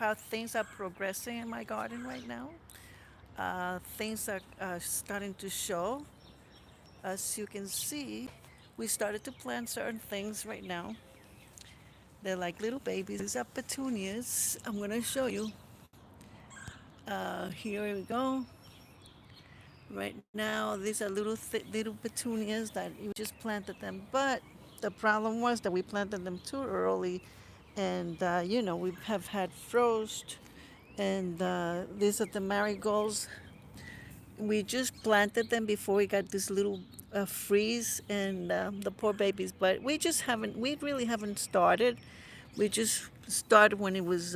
how things are progressing in my garden right now. Things are starting to show. As you can see, we started to plant certain things right now. They're like little babies. These are petunias. I'm going to show you. Here we go. Right now, these are little petunias that you just planted them. But the problem was that we planted them too early, and we have had frost. And these are the marigolds. We just planted them before we got this little freeze and the poor babies. But we really haven't started. We just started when it was,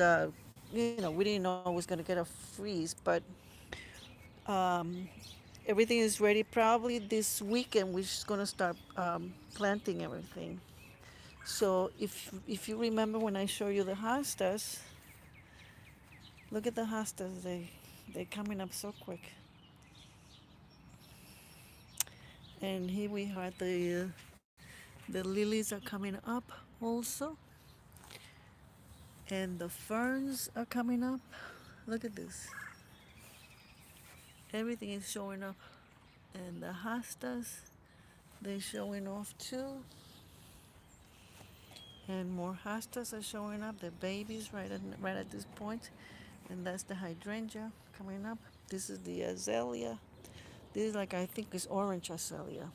we didn't know it was going to get a freeze. But um, everything is ready. Probably this weekend we're just going to start planting everything. So if you remember when I show you the hostas, look at the hostas. They're coming up so quick. And here we have the lilies are coming up also, and the ferns are coming up. Look at this. Everything is showing up, and the hostas, they're showing off too. And more hostas are showing up. The babies right at this point, and that's the hydrangea coming up. This is the azalea. This is like I think is orange azalea.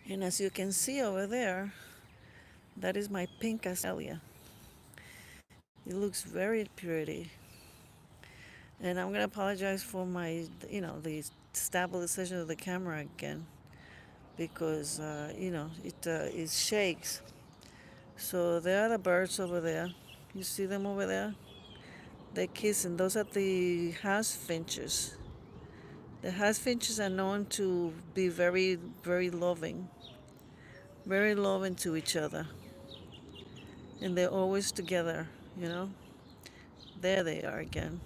And as you can see over there, that is my pink azalea. It looks very pretty. And I'm gonna apologize for my, the stabilization of the camera again because it shakes. So there are the birds over there. You see them over there? They're kissing. Those are the house finches. The house finches are known to be very, very loving to each other, and they're always together. You know. There they are again.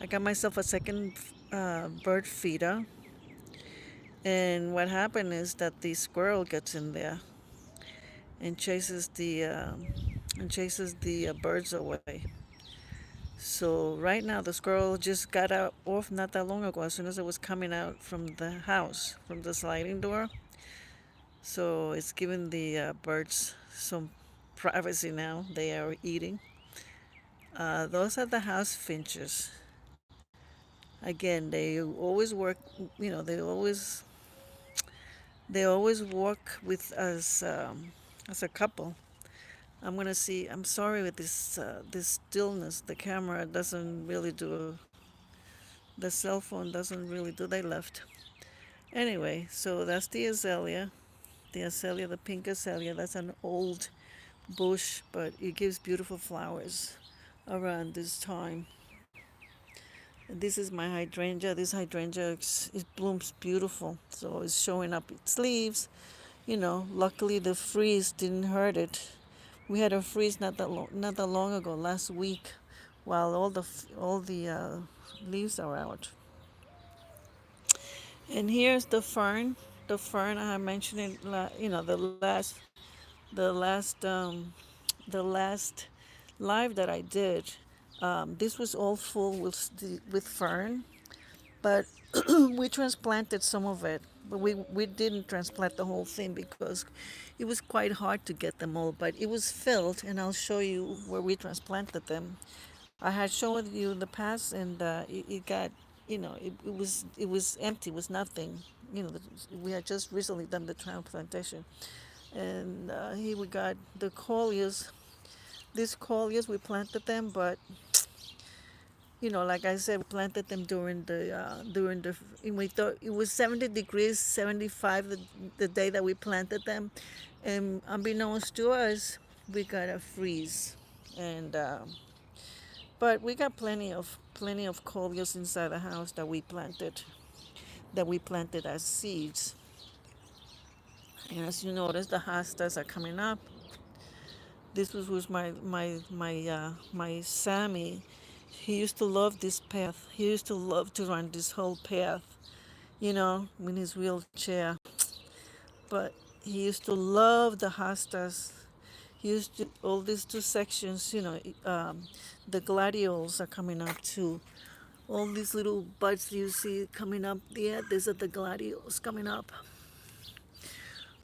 I got myself a second bird feeder. And what happened is that the squirrel gets in there and chases the birds away. So right now the squirrel just got out off not that long ago. As soon as it was coming out from the house, from the sliding door. So it's giving the birds some privacy now. They are eating. Those are the house finches. Again, they always work. You know, they always work with us as a couple. I'm gonna see. I'm sorry with this stillness. The camera doesn't really do. The cell phone doesn't really do. They left. Anyway, so that's the azalea. The azalea, the pink azalea. That's an old bush, but it gives beautiful flowers around this time. And this is my hydrangea. This hydrangea it blooms beautiful. So it's showing up its leaves. Luckily the freeze didn't hurt it. We had a freeze not that long ago, last week, while all the leaves are out. And here's the fern. The fern I mentioned it. The last live that I did. This was all full with fern, but we transplanted some of it. But we didn't transplant the whole thing because it was quite hard to get them all. But it was filled, and I'll show you where we transplanted them. I had shown you in the past, and it got, it was empty, it was nothing. We had just recently done the transplantation, and here we got the coleus. These coleus, we planted them, but like I said, we planted them and we thought it was 70 degrees, 75 the day that we planted them, and unbeknownst to us, we got a freeze, and but we got plenty of coleus inside the house that we planted as seeds. And as you notice, the hostas are coming up. This was my Sammy. He used to love this path. He used to love to run this whole path, in his wheelchair. But he used to love the hostas. Used to, all these two sections, the gladioles are coming up too. All these little buds you see coming up, yeah, these are the gladioles coming up.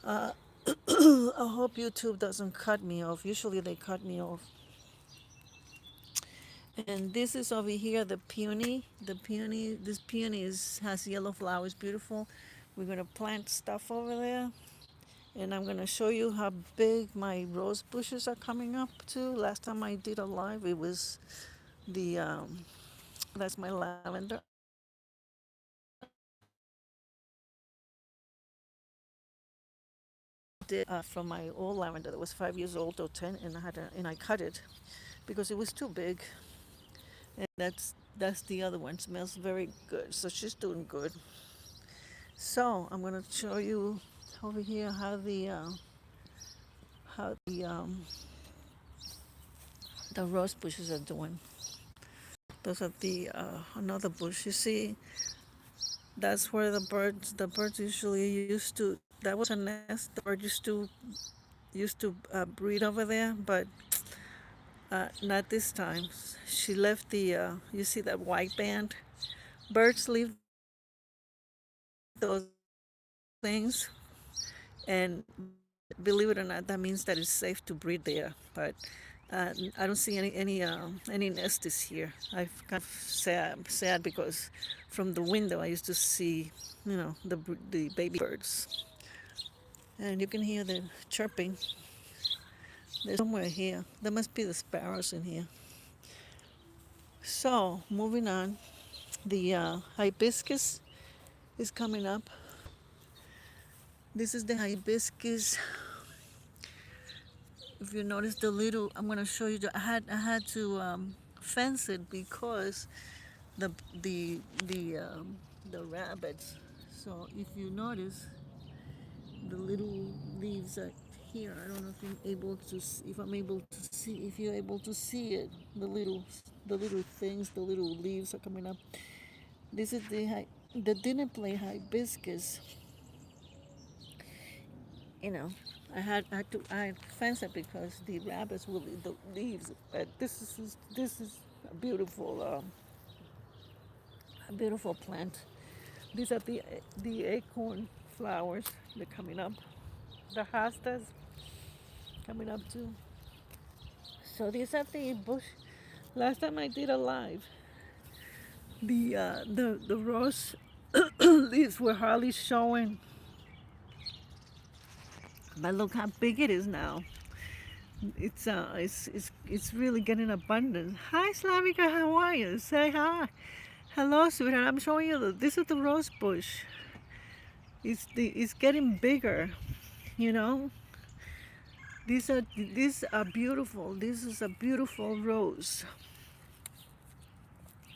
I hope YouTube doesn't cut me off. Usually they cut me off. And this is over here, the peony. The peony, this peony has yellow flowers, beautiful. We're gonna plant stuff over there. And I'm gonna show you how big my rose bushes are coming up too. Last time I did a live, it was the, that's my lavender. Did from my old lavender that was 5 years old or 10, and I cut it because it was too big. And that's the other one. Smells very good. So she's doing good. So I'm gonna show you over here how the rose bushes are doing. Those are the another bush. You see, that's where the birds usually used to. That was a nest. The bird used to breed over there, but not this time. She left the. You see that white band? Birds leave those things, and believe it or not, that means that it's safe to breed there. But I don't see any nesties here. I'm kind of sad because from the window I used to see, the baby birds, and you can hear the chirping. There's somewhere here. There must be the sparrows in here. So moving on, the hibiscus is coming up. This is the hibiscus. If you notice the little, I'm gonna show you. I had to fence it because the the the the rabbits. So if you notice, the little leaves are here. I don't know if you're able to if I'm able to see, if you're able to see it. The little things, the little leaves are coming up. This is the dinner plate hibiscus. You know, I fence it because the rabbits will eat the leaves. But this is a beautiful plant. These are the acorn flowers. They're coming up. The hostas coming up too. So these are the bush. Last time I did a live, the rose leaves were hardly showing. But look how big it is now. It's really getting abundant. Hi Slavika, how are you? Say hi. Hello, sweetheart. I'm showing you this is the rose bush. It's getting bigger, you know. These are beautiful. This is a beautiful rose.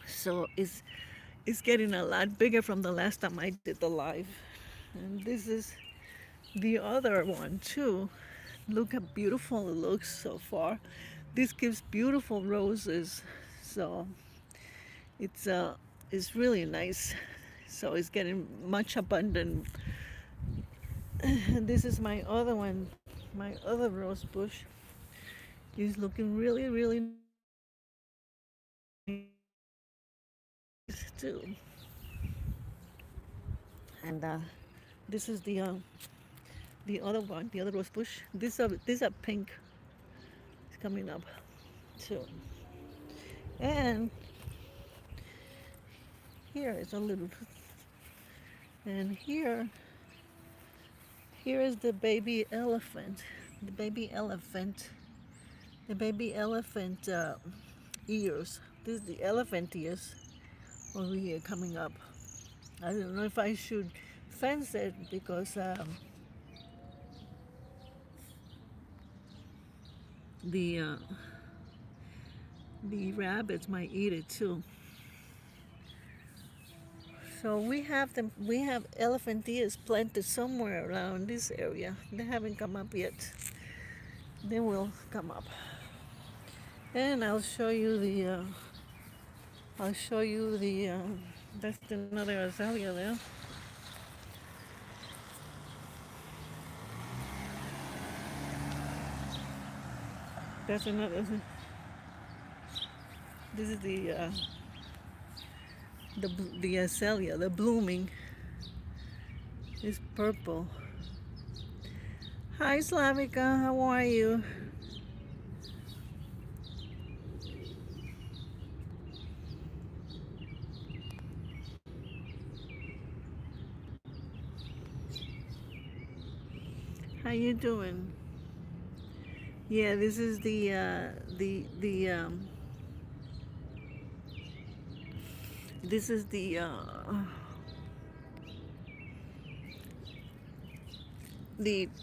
So it's getting a lot bigger from the last time I did the live. And this is the other one too. Look how beautiful it looks so far. This gives beautiful roses. So it's really nice. So it's getting much abundant. And this is my other one, my other rose bush. Is looking really, really nice too. And this is the other one, the other rose bush. These are pink. It's coming up too. And here is a little, and here is the baby elephant. The baby elephant. The baby elephant ears. This is the elephant ears over here coming up. I don't know if I should fence it because the uh, the rabbits might eat it too. So we have them. We have elephant ears planted somewhere around this area. They haven't come up yet. They will come up. And I'll show you the. I'll show you the. That's another azalea there. That's another. This is the azalea. The blooming is purple. Hi, Slavica. How are you? How you doing? Yeah, this is the this is the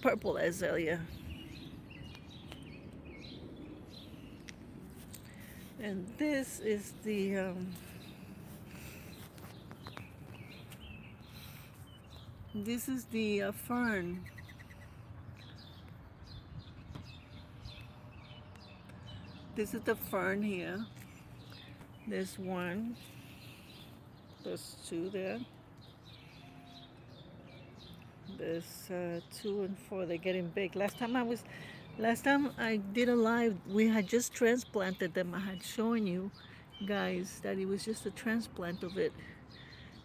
purple azalea, and this is the fern. This is the fern here. There's one. There's two there. There's two and four. They're getting big. Last time I did a live, we had just transplanted them. I had shown you guys that it was just a transplant of it,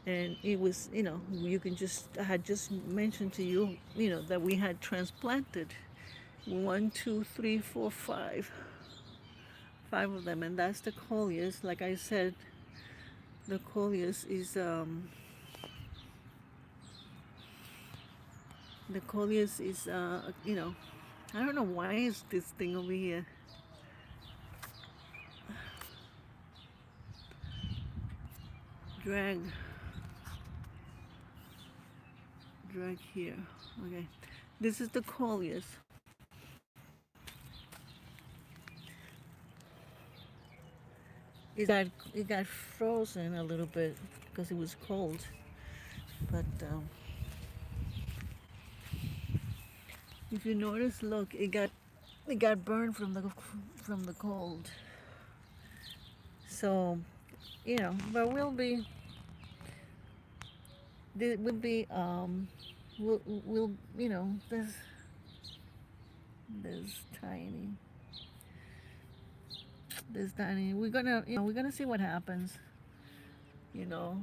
and it was, you can just, I had just mentioned to you, that we had transplanted one, two, three, four, five of them, and that's the coleus. Like I said, the coleus is I don't know why is this thing over here. Drag here. Okay, this is the coleus. It got frozen a little bit because it was cold, but if you notice, look, it got burned from the cold. So, but we'll there's tiny, we're gonna see what happens, you know,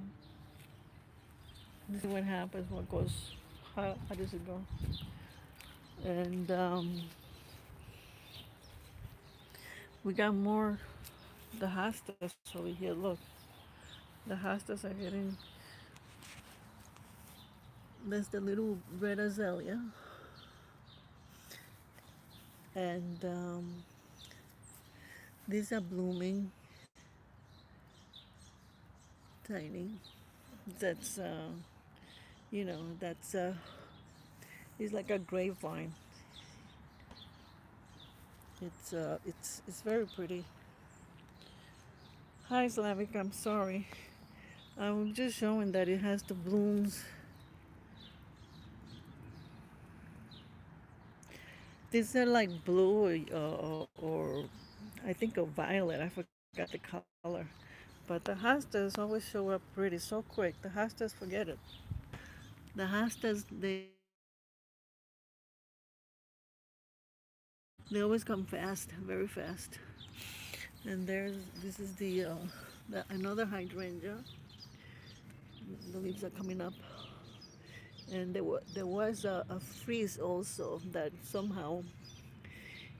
see what happens, what goes, how does it go, and we got more, the hostas over here. Look, the hostas are getting. There's the little red azalea, and these are blooming, tiny. That's that's it's like a grapevine. It's very pretty. Hi, Slavic. I'm sorry. I'm just showing that it has the blooms. These are like blue or I think a violet. I forgot the color. But the hostas always show up pretty so quick. The hostas, forget it. The hostas, they always come fast, very fast. And this is another hydrangea. The leaves are coming up. And there was a freeze also that somehow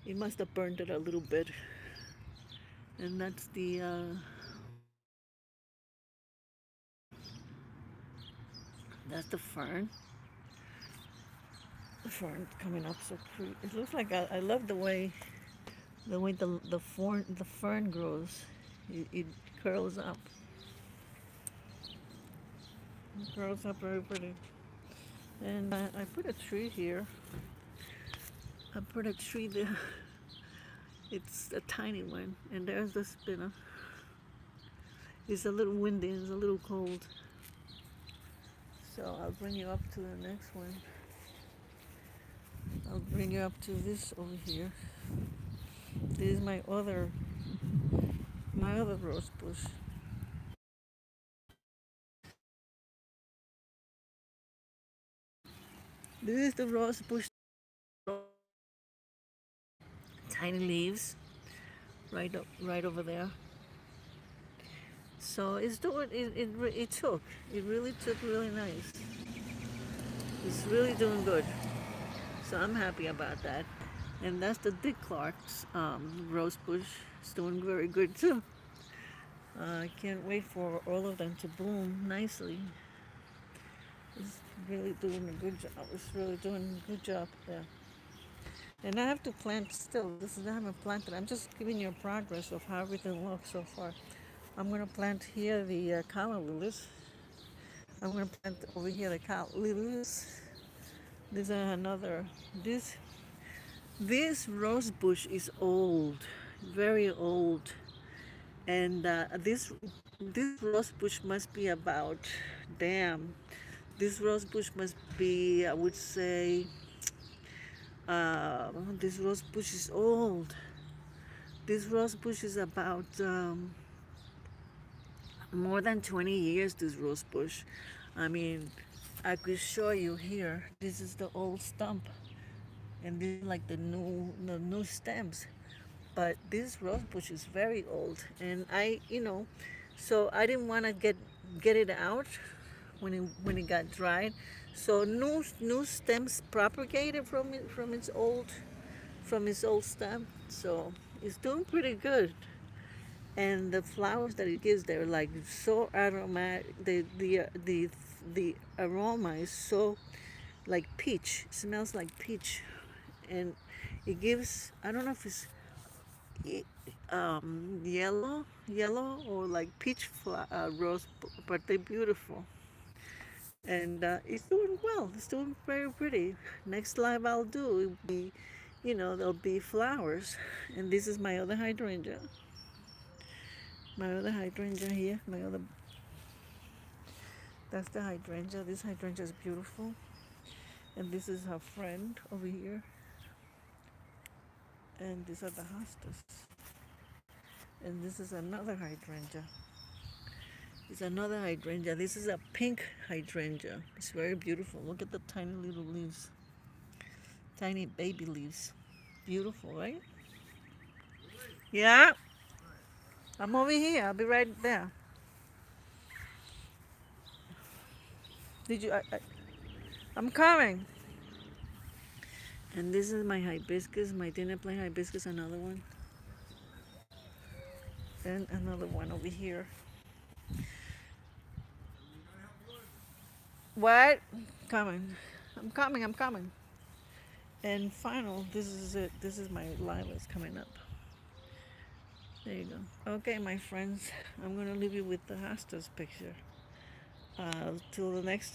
it must have burned it a little bit. And that's the fern. The fern coming up so pretty. It looks like I love the way the fern grows. It curls up. It curls up very pretty. And I put a tree here. I put a tree there. It's a tiny one. And there's the spinner. It's a little windy. It's a little cold. So I'll bring you up to the next one. I'll bring you up to this over here. This is my other rose bush. This is the rose bush. Tiny leaves. right over there. So it's doing it took it really took really nice. It's really doing good. So I'm happy about that. And that's the Dick Clark's rose bush. It's doing very good too. I can't wait for all of them to bloom nicely. It's really doing a good job. It's really doing a good job there. And I have to plant still. This is I haven't planted. I'm just giving you a progress of how everything looks so far. I'm gonna plant here the calla lilies. I'm gonna plant over here the calla lilies. There's another. This rose bush is old, very old, and this rose bush must be about, damn, this rose bush must be, I would say, this rose bush is old. This rose bush is about more than 20 years. This rose bush, I mean, I could show you here. This is the old stump, and this is like the new stems. But this rose bush is very old, and so I didn't want to get it out when it got dried. So new stems propagated from its old stem. So it's doing pretty good, and the flowers that it gives, they're like so aromatic. The aroma is so like peach. It smells like peach, and it gives, I don't know if it's yellow or like peach rose, but they're beautiful. And it's doing well. It's doing very pretty. Next live I'll do, it will be, there'll be flowers. And this is my other hydrangea. My other hydrangea here. That's the hydrangea. This hydrangea is beautiful. And this is her friend over here. And these are the hostas. And this is another hydrangea. It's another hydrangea. This is a pink hydrangea. It's very beautiful. Look at the tiny little leaves. Tiny baby leaves. Beautiful, right? Yeah. I'm over here. I'll be right there. Did you? I'm coming. And this is my hibiscus, my dinner plate hibiscus, another one. And another one over here. What? Coming. I'm coming. And final, this is it. This is my lilacs coming up. There you go. Okay, my friends, I'm going to leave you with the hostas picture. Till the next